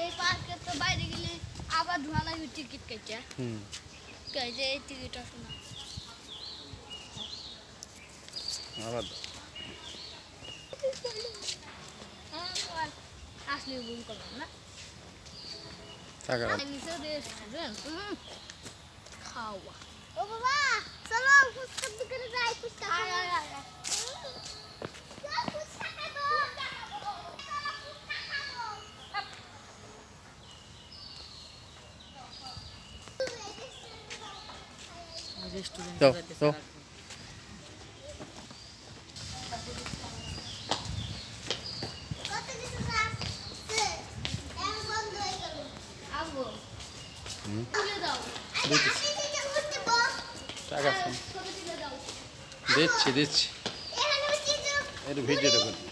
এই পার্কে তো বাইরে গেলে আবার ধোয়া লাগবে টিকিট কেটে কেটে এই টিকিট শোনা আবার আসলে ভুল করলাম না টাকা খাওয়া ও বাবা চলো ফুচকার দোকানে যাই ফুচকা দাও দাও টাকা দিচ্ছি দিচ্ছি এর ভিডিওটা করছি